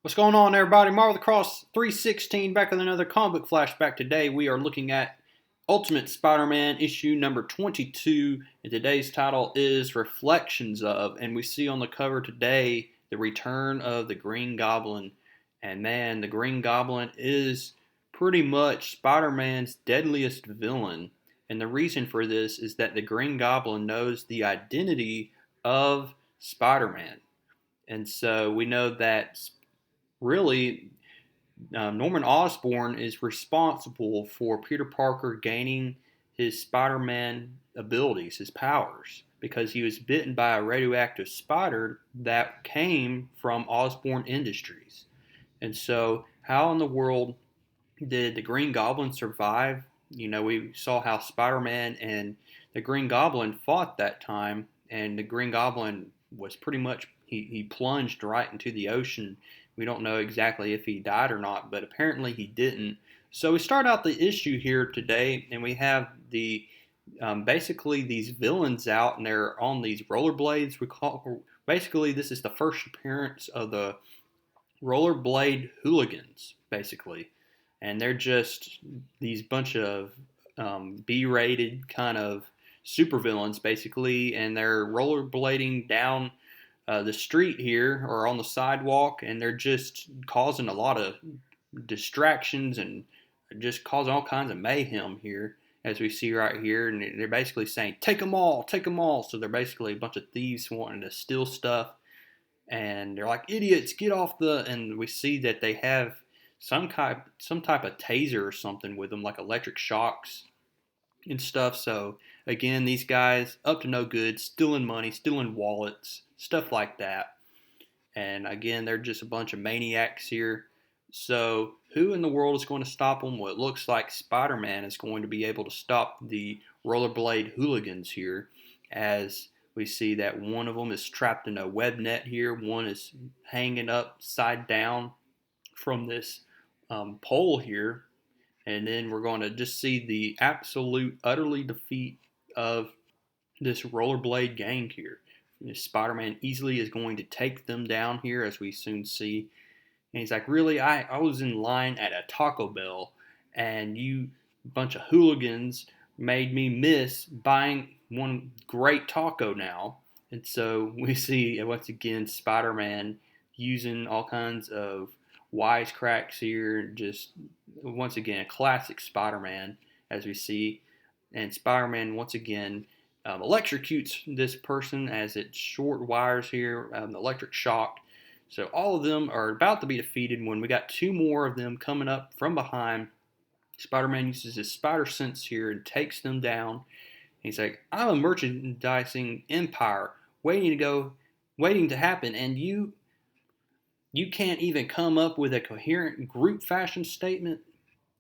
What's going on, everybody? Marvel the Cross 316 back with another comic book flashback. Today we are looking at Ultimate Spider-Man issue number 22, and today's title is Reflections of. And we see on the cover today the return of the Green Goblin. And man, the Green Goblin is pretty much Spider-Man's deadliest villain. And the reason for this is that the Green Goblin knows the identity of Spider-Man. And so we know that really Norman Osborn is responsible for Peter Parker gaining his Spider-Man abilities, his powers, because he was bitten by a radioactive spider that came from Osborn Industries. And so, how in the world did the Green Goblin survive? You know, we saw how Spider-Man and the Green Goblin fought that time, and the Green Goblin was pretty much he plunged right into the ocean. We don't know exactly if he died or not, but apparently he didn't. So we start out the issue here today, and we have the basically these villains out, and they're on these rollerblades. Basically this is the first appearance of the rollerblade hooligans, basically, and they're just these bunch of B-rated kind of supervillains, basically, and they're rollerblading down the street here or on the sidewalk, and they're just causing a lot of distractions and just causing all kinds of mayhem here, as we see right here. And they're basically saying, "Take them all, take them all." So they're basically a bunch of thieves wanting to steal stuff, and they're like, "Idiots, get off the!" And we see that they have some type of taser or something with them, like electric shocks and stuff. So again, these guys up to no good, stealing money, stealing wallets, stuff like that. And again, they're just a bunch of maniacs here. So who in the world is going to stop them? Well, it looks like Spider-Man is going to be able to stop the rollerblade hooligans here, as we see that one of them is trapped in a web net here. One is hanging upside down from this pole here. And then we're going to just see the absolute, utterly defeat of this rollerblade gang here. Spider-Man easily is going to take them down here, as we soon see. And he's like, "Really? I was in line at a Taco Bell, and you bunch of hooligans made me miss buying one great taco now." And so we see, once again, Spider-Man using all kinds of wisecracks here. Just, once again, a classic Spider-Man, as we see. And Spider-Man, once again, electrocutes this person as it's short wires here, electric shock. So all of them are about to be defeated when we got two more of them coming up from behind. Spider-Man uses his spider sense here and takes them down. He's like, "I'm a merchandising empire waiting to happen, and you can't even come up with a coherent group fashion statement."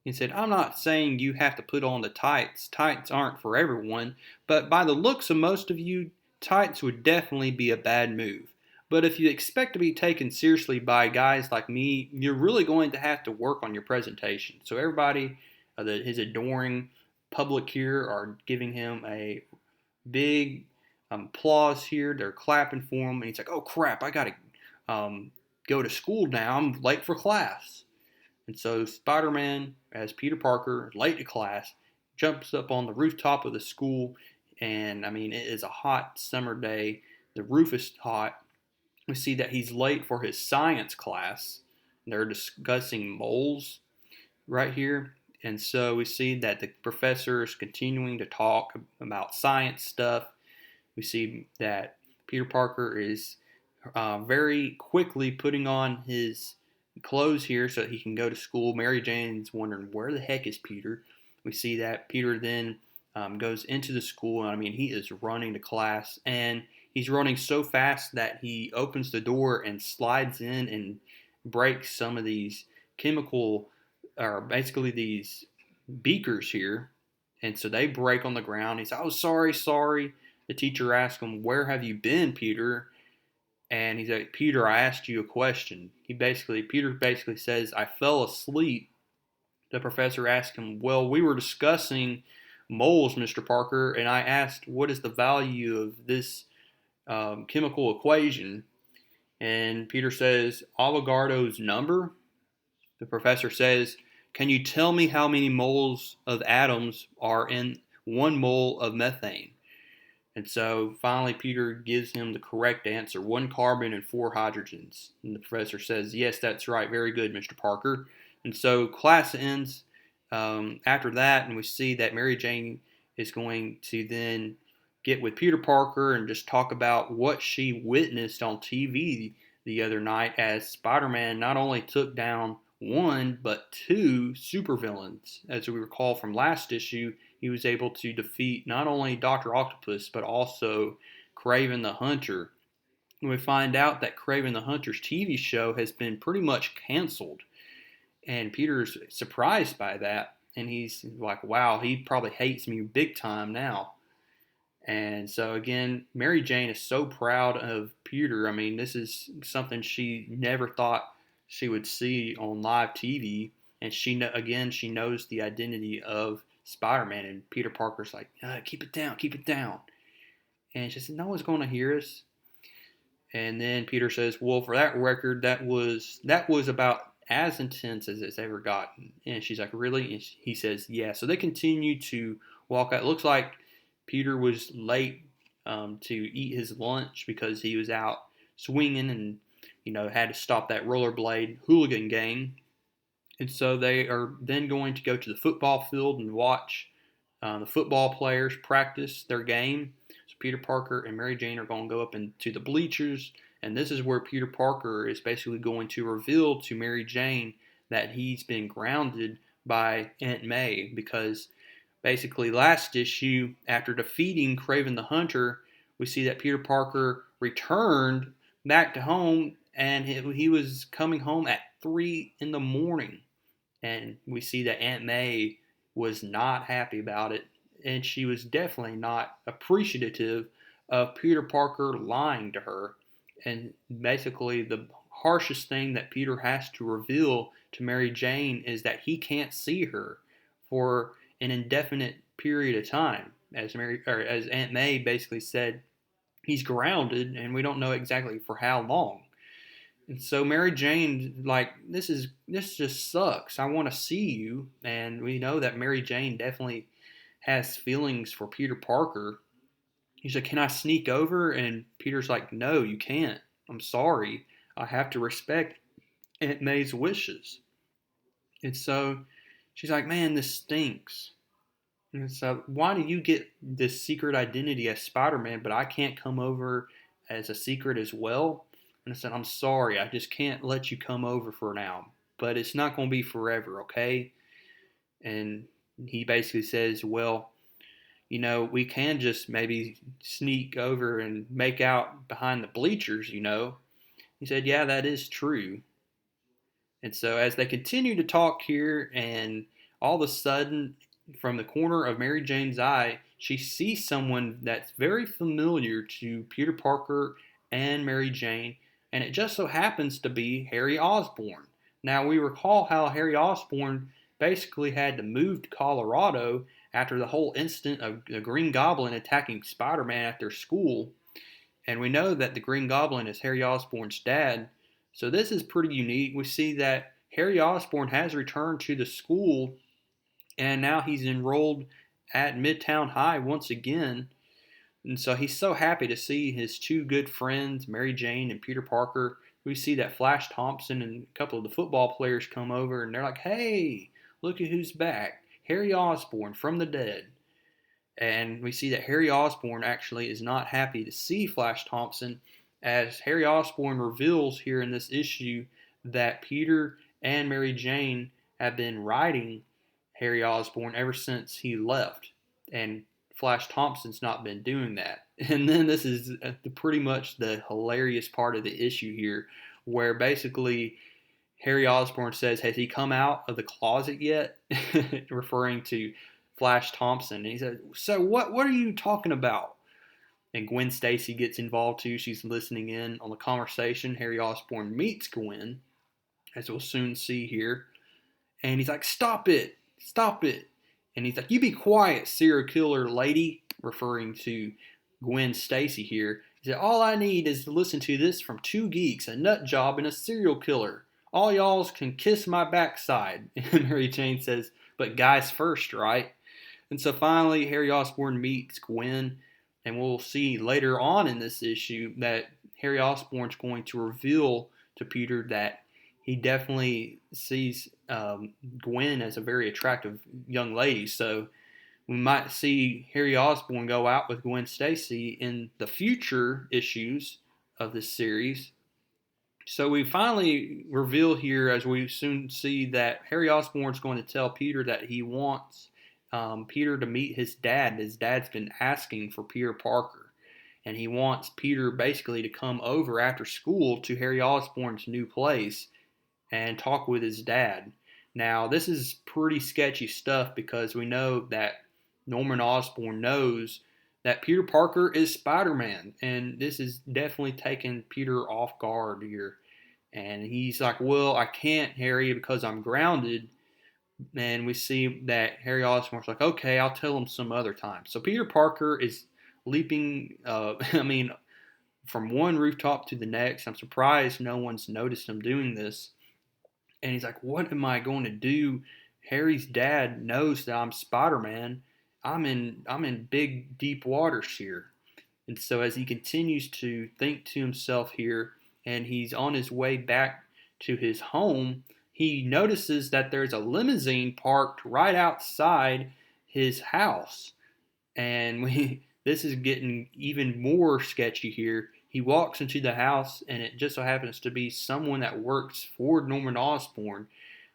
He said, "I'm not saying you have to put on the tights. Tights aren't for everyone, but by the looks of most of you, tights would definitely be a bad move. But if you expect to be taken seriously by guys like me, you're really going to have to work on your presentation." So everybody, his adoring public here, are giving him a big applause here. They're clapping for him, and he's like, "Oh crap, I gotta go to school now. I'm late for class." And so Spider-Man, as Peter Parker, late to class, jumps up on the rooftop of the school. And I mean, it is a hot summer day. The roof is hot. We see that he's late for his science class. They're discussing moles right here. And so we see that the professor is continuing to talk about science stuff. We see that Peter Parker is very quickly putting on his clothes here so that he can go to school. Mary Jane's wondering, where the heck is Peter? We see that Peter then goes into the school, and I mean, he is running to class, and he's running so fast that he opens the door and slides in and breaks some of these chemical, or basically these beakers here. And so they break on the ground. He's, "Oh, sorry, sorry." The teacher asks him, "Where have you been, Peter?" And he's like, "Peter, I asked you a question." Peter basically says, "I fell asleep." The professor asked him, "Well, we were discussing moles, Mr. Parker, and I asked, what is the value of this chemical equation?" And Peter says, Avogadro's number? The professor says, can you tell me how many moles of atoms are in 1 mole of methane? And so finally, Peter gives him the correct answer, 1 carbon and 4 hydrogens. And the professor says, yes, that's right. Very good, Mr. Parker. And so class ends after that, and we see that Mary Jane is going to then get with Peter Parker and just talk about what she witnessed on TV the other night as Spider-Man not only took down 1 but 2 supervillains. As we recall from last issue, he was able to defeat not only Dr. Octopus but also Kraven the Hunter. And we find out that Kraven the Hunter's TV show has been pretty much canceled. And Peter's surprised by that. And he's like, wow, he probably hates me big time now. And so again, Mary Jane is so proud of Peter. I mean, this is something she never thought she would see on live TV. And she knows the identity of Spider-Man. And Peter Parker's like, keep it down, keep it down. And she said, no one's going to hear us. And then Peter says, well, for that record, that was about as intense as it's ever gotten. And she's like, really? And he says, yeah. So they continue to walk out. It looks like Peter was late to eat his lunch because he was out swinging and, had to stop that rollerblade hooligan gang. And so they are then going to go to the football field and watch the football players practice their game. So Peter Parker and Mary Jane are going to go up into the bleachers, and this is where Peter Parker is basically going to reveal to Mary Jane that he's been grounded by Aunt May, because basically last issue, after defeating Kraven the Hunter, we see that Peter Parker returned back to home, and he was coming home at 3 in the morning. And we see that Aunt May was not happy about it, and she was definitely not appreciative of Peter Parker lying to her. And basically the harshest thing that Peter has to reveal to Mary Jane is that he can't see her for an indefinite period of time. As Aunt May basically said, he's grounded and we don't know exactly for how long. And so Mary Jane, like, this just sucks. I want to see you. And we know that Mary Jane definitely has feelings for Peter Parker. He's like, can I sneak over? And Peter's like, no, you can't. I'm sorry. I have to respect Aunt May's wishes. And so she's like, man, this stinks. And so why do you get this secret identity as Spider-Man, but I can't come over as a secret as well? And I said, I'm sorry, I just can't let you come over for now. But it's not going to be forever, okay? And he basically says, well, we can just maybe sneak over and make out behind the bleachers, He said, yeah, that is true. And so as they continue to talk here, and all of a sudden, from the corner of Mary Jane's eye, she sees someone that's very familiar to Peter Parker and Mary Jane, and it just so happens to be Harry Osborn. Now, we recall how Harry Osborn basically had to move to Colorado after the whole incident of the Green Goblin attacking Spider-Man at their school. And we know that the Green Goblin is Harry Osborn's dad. So this is pretty unique. We see that Harry Osborn has returned to the school, and now he's enrolled at Midtown High once again. And so he's so happy to see his two good friends, Mary Jane and Peter Parker. We see that Flash Thompson and a couple of the football players come over, and they're like, hey, look at who's back. Harry Osborn from the dead. And we see that Harry Osborn actually is not happy to see Flash Thompson, as Harry Osborn reveals here in this issue that Peter and Mary Jane have been writing Harry Osborn ever since he left. And Flash Thompson's not been doing that. And then this is pretty much the hilarious part of the issue here, where basically Harry Osborn says, has he come out of the closet yet? Referring to Flash Thompson. And he said, so what are you talking about? And Gwen Stacy gets involved too. She's listening in on the conversation. Harry Osborn meets Gwen, as we'll soon see here. And he's like, stop it. Stop it. And he's like, you be quiet, serial killer lady, referring to Gwen Stacy here. He said, all I need is to listen to this from two geeks, a nut job and a serial killer. All y'alls can kiss my backside. And Mary Jane says, but guys first, right? And so finally, Harry Osborn meets Gwen, and we'll see later on in this issue that Harry Osborn's going to reveal to Peter that he definitely sees Gwen as a very attractive young lady. So we might see Harry Osborn go out with Gwen Stacy in the future issues of this series. So we finally reveal here, as we soon see, that Harry Osborn's going to tell Peter that he wants Peter to meet his dad. His dad's been asking for Peter Parker, and he wants Peter basically to come over after school to Harry Osborn's new place and talk with his dad. Now, this is pretty sketchy stuff because we know that Norman Osborn knows that Peter Parker is Spider-Man, and this is definitely taking Peter off guard here. And he's like, well, I can't, Harry, because I'm grounded. And we see that Harry Osborn's like, okay, I'll tell him some other time. So Peter Parker is leaping, from one rooftop to the next. I'm surprised no one's noticed him doing this. And he's like, what am I going to do? Harry's dad knows that I'm Spider-Man. I'm in big deep waters here. And so as he continues to think to himself here, and he's on his way back to his home, he notices that there's a limousine parked right outside his house. And this is getting even more sketchy here. He walks into the house, and it just so happens to be someone that works for Norman Osborn.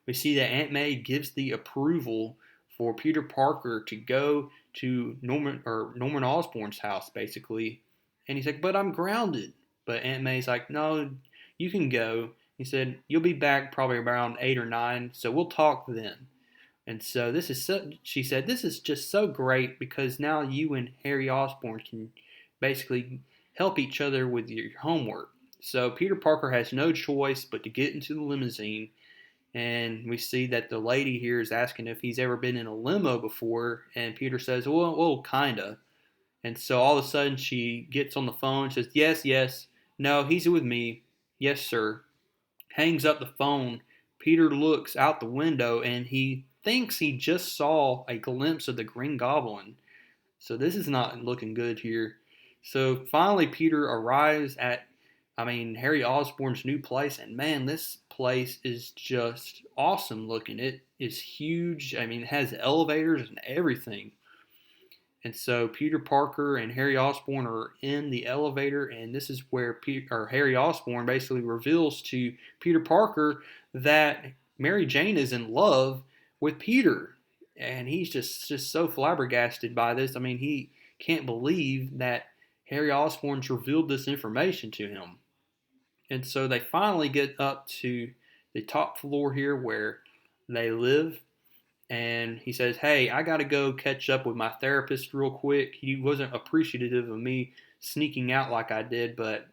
We see that Aunt May gives the approval for Peter Parker to go to Norman Osborn's house, basically. And he's like, but I'm grounded. But Aunt May's like, no, you can go. He said, you'll be back probably around 8 or 9, so we'll talk then. And so she said, this is just so great because now you and Harry Osborn can basically help each other with your homework. So Peter Parker has no choice but to get into the limousine. And we see that the lady here is asking if he's ever been in a limo before. And Peter says, well, kinda. And so all of a sudden she gets on the phone and says, yes, yes. No, he's with me. Yes, sir. Hangs up the phone. Peter looks out the window and he thinks he just saw a glimpse of the Green Goblin. So this is not looking good here. So finally Peter arrives at, Harry Osborn's new place, and man, this place is just awesome looking. It is huge. It has elevators and everything. And so Peter Parker and Harry Osborn are in the elevator, and this is where Harry Osborn basically reveals to Peter Parker that Mary Jane is in love with Peter. And he's just so flabbergasted by this. He can't believe that Harry Osborn's revealed this information to him. And so they finally get up to the top floor here where they live, and he says, hey, I got to go catch up with my therapist real quick. He wasn't appreciative of me sneaking out like I did, but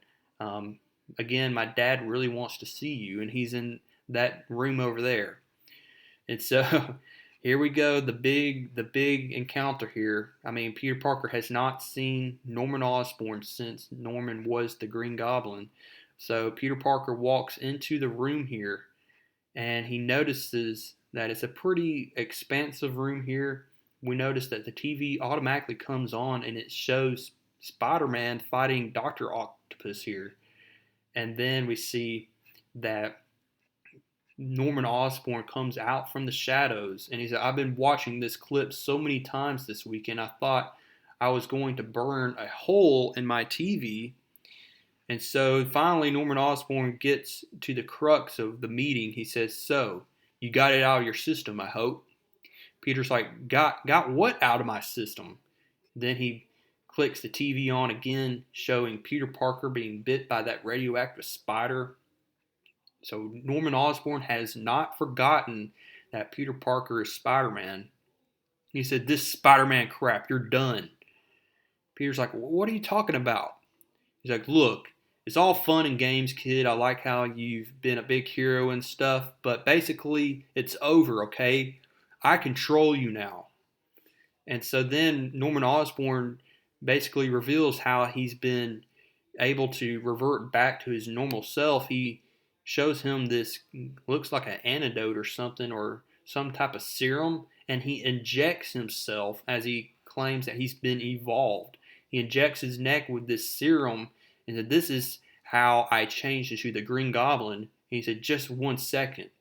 again, my dad really wants to see you, and he's in that room over there. And so here we go, the big encounter here. Peter Parker has not seen Norman Osborn since Norman was the Green Goblin. So Peter Parker walks into the room here, and he notices that it's a pretty expansive room here. We notice that the TV automatically comes on and it shows Spider-Man fighting Dr. Octopus here. And then we see that Norman Osborn comes out from the shadows, and he said, I've been watching this clip so many times this weekend, I thought I was going to burn a hole in my TV. And so finally Norman Osborn gets to the crux of the meeting. He says, so, you got it out of your system, I hope. Peter's like, got what out of my system? Then he clicks the TV on again, showing Peter Parker being bit by that radioactive spider. So Norman Osborn has not forgotten that Peter Parker is Spider-Man. He said, this Spider-Man crap, you're done. Peter's like, what are you talking about? He's like, look, it's all fun and games, kid. I like how you've been a big hero and stuff, but basically it's over, okay? I control you now. And so then Norman Osborn basically reveals how he's been able to revert back to his normal self, he shows him this, looks like an antidote or something, or some type of serum, and he injects himself as he claims that he's been evolved. He injects his neck with this serum and said, "This is how I changed into the Green Goblin." And he said, "Just 1 second."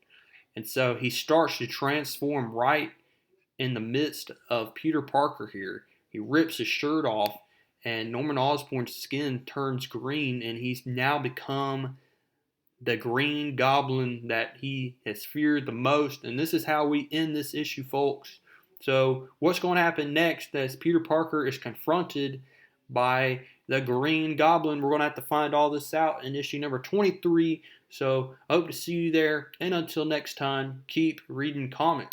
And so he starts to transform right in the midst of Peter Parker here. He rips his shirt off, and Norman Osborn's skin turns green, and he's now become the Green Goblin that he has feared the most. And this is how we end this issue, folks. So, what's going to happen next as Peter Parker is confronted by the Green Goblin? We're going to have to find all this out in issue number 23. So, I hope to see you there. And until next time, keep reading comics.